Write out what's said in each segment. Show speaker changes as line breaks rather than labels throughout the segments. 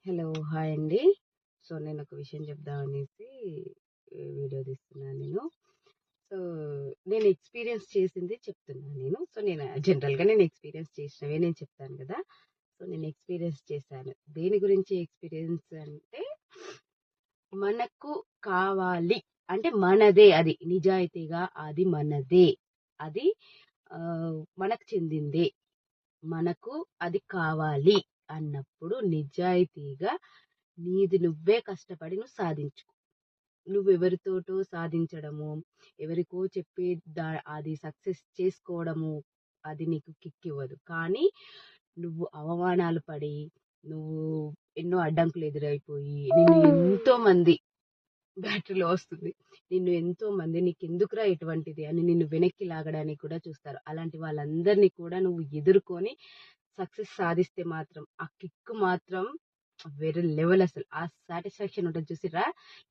Hello! Hi అండి. So, నేనొక విషయం చెప్దామనేసి వీడియో తీస్తున్నాను నేను. సో, నేను ఎక్స్‌పీరియన్స్ చేసింది చెప్తున్నాను నేను. సో, నేను ఎక్స్‌పీరియన్స్ చేసినవే నేను చెప్తాను గదా! సో, నేను ఎక్స్‌పీరియన్స్ చేశాను. దేని గురించి ఎక్స్‌పీరియన్స్ అంటే, మనకు కావాలి అంటే మనదే అది. నిజాయితీగా అది మనదే. అది మనకు చెందిందే. మనకు అది కావాలి అన్నప్పుడు నిజాయితీగా నీది నువ్వే కష్టపడి నువ్వు సాధించుకో. నువ్వెవరితోటో సాధించడము, ఎవరికో చెప్పి అది సక్సెస్ చేసుకోవడము, అది నీకు కిక్కివ్వదు. కానీ నువ్వు అవమానాలు పడి, నువ్వు ఎన్నో అడ్డంకులు ఎదురైపోయి, నిన్ను ఎంతోమంది బ్యాటరీలో వస్తుంది. నిన్ను ఎంతోమంది నీకెందుకురా ఇటువంటిది అని నిన్ను వెనక్కి లాగడానికి కూడా చూస్తారు. అలాంటి వాళ్ళందరినీ కూడా నువ్వు ఎదుర్కొని సక్సెస్ సాధిస్తే మాత్రం ఆ కిక్ మాత్రం వేరే లెవెల్ అసలు. ఆ సాటిస్ఫాక్షన్ ఉంటుంది చూసిర్రా,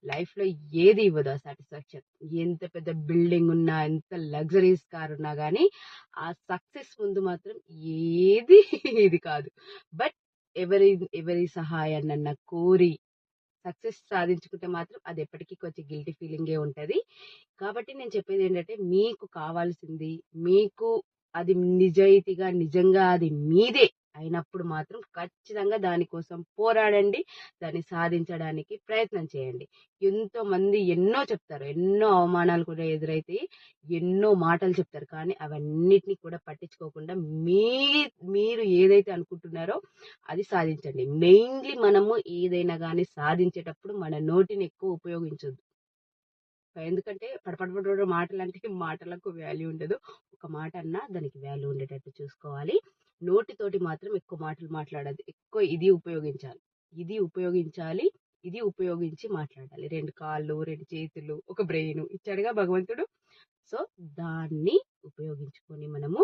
లైఫ్‌లో ఏది ఇవ్వదు ఆ సాటిస్ఫాక్షన్. ఎంత పెద్ద బిల్డింగ్ ఉన్నా, ఎంత లగ్జరీస్ కార్ ఉన్నా గానీ, ఆ సక్సెస్ ముందు మాత్రం ఏది ఇది కాదు. బట్ ఎవరి ఎవరి సహాయాన్నన్నా కోరి సక్సెస్ సాధించుకుంటే మాత్రం అది ఎప్పటికీ కొంచెం గిల్టీ ఫీలింగే ఉంటది. కాబట్టి నేను చెప్పేదేంటంటే, మీకు కావాల్సింది, మీకు అది నిజాయితీగా, నిజంగా అది మీదే అయినప్పుడు మాత్రం ఖచ్చితంగా దానికోసం పోరాడండి. దాన్ని సాధించడానికి ప్రయత్నం చేయండి. ఎంతోమంది ఎన్నో చెప్తారు. ఎన్నో అవమానాలు కూడా ఎదురైతాయి. ఎన్నో మాటలు చెప్తారు. కానీ అవన్నిటిని కూడా పట్టించుకోకుండా మీ మీరు ఏదైతే అనుకుంటున్నారో అది సాధించండి. మెయిన్‌లీ మనము ఏదైనా గాని సాధించేటప్పుడు మన నోటిని ఎక్కువ ఉపయోగించొద్దు. ఎందుకంటే పడపడ మాటలంటే మాటలకు వాల్యూ ఉండదు. ఒక మాట అన్నా దానికి వాల్యూ ఉండేటట్టు చూసుకోవాలి. నోటితోటి మాత్రం ఎక్కువ మాటలు మాట్లాడొద్దు. ఎక్కువ ఇది ఉపయోగించాలి. ఇది ఉపయోగించాలి. ఇది ఉపయోగించి మాట్లాడాలి. 2 కాళ్ళు, 2 చేతులు, ఒక బ్రెయిను ఇచ్చాడుగా భగవంతుడు. సో, దాన్ని ఉపయోగించుకొని మనము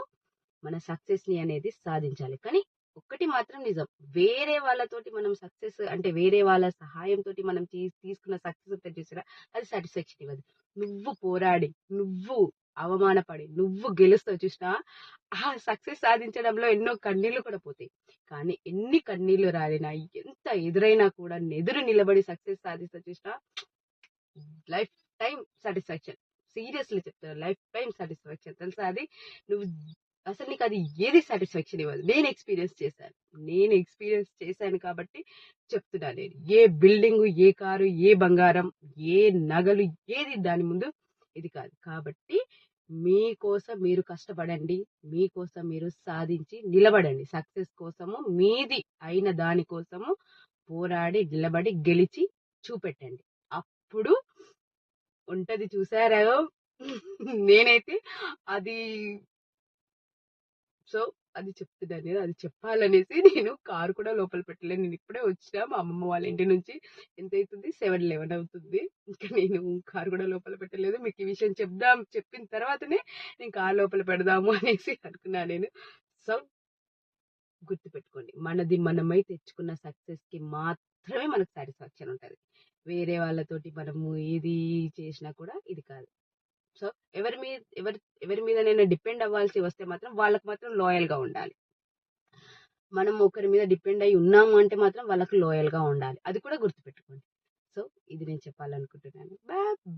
మన సక్సెస్‌ని అనేది సాధించాలి. కానీ ఒక్కటి మాత్రం నిజం. వేరే వాళ్ళతోటి మనం సక్సెస్ అంటే వేరే వాళ్ళ సహాయంతోటి మనం తీసుకున్న సక్సెస్ ఉంటది చూసారా? అది సాటిస్ఫాక్షన్ ఇవ్వదు. నువ్వు పోరాడి, నువ్వు అవమానపడి, నువ్వు గెలుస్తావు చూసినావా? ఆ సక్సెస్ సాధించడంలో ఎన్నో కన్నీళ్లు కూడా పోతాయి. కానీ ఎన్ని కన్నీళ్లు రాలినా, ఎంత ఎదురైనా కూడా ఎదురు నిలబడి సక్సెస్ సాధిస్తావు చూసినావా? Life time satisfaction. సీరియస్‌లీ చెప్తున్నా. లైఫ్ టైమ్ సాటిస్ఫాక్షన్ తెలుసా అది? నువ్వు అసలు నీకది ఏది సాటిస్ఫాక్షన్ ఇవ్వదు. నేను ఎక్స్‌పీరియన్స్ చేశాను కాబట్టి చెప్తున్నా నేను. ఏ బిల్డింగు, ఏ కారు, ఏ బంగారం, ఏ నగలు ఏది దాని ముందు ఇది కాదు. కాబట్టి మీకోసం మీరు కష్టపడండి. మీకోసం మీరు సాధించి నిలబడండి. సక్సెస్ కోసము మీది అయిన దాని కోసము పోరాడి, నిలబడి, గెలిచి చూపెట్టండి. అప్పుడు ఉంటది చూసారా? నేనైతే అది సో, అది చెప్తున్నాను నేను. అది చెప్పాలనేసి నేను కారు కూడా లోపల పెట్టలేదు. నేను ఇప్పుడే వచ్చినా మా అమ్మమ్మ వాళ్ళ ఇంటి నుంచి. ఎంతైతుంది? 7, 11 అవుతుంది. ఇంకా నేను కారు కూడా లోపల పెట్టలేదు. మీకు ఈ విషయం చెప్పిన తర్వాతనే నేను కారు లోపల పెడదాము అనేసి అనుకున్నా నేను. సో, గుర్తుపెట్టుకోండి. మనది మనమై తెచ్చుకున్న సక్సెస్‌కి మాత్రమే మనకు సాటిస్ఫాక్షన్ ఉంటది. వేరే వాళ్ళతోటి మనము ఏది చేసినా కూడా ఇది కాదు. సో, ఎవరి మీద ఎవరి ఎవరి మీదనైనా డిపెండ్ అవ్వాల్సి వస్తే మాత్రం వాళ్ళకి మాత్రం లాయల్‌గా ఉండాలి. మనం ఒకరి మీద డిపెండ్ అయ్యి ఉన్నాము అంటే మాత్రం వాళ్ళకి లాయల్‌గా ఉండాలి. అది కూడా గుర్తుపెట్టుకోండి. సో, ఇది నేను చెప్పాలనుకుంటున్నాను.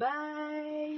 బాయ్.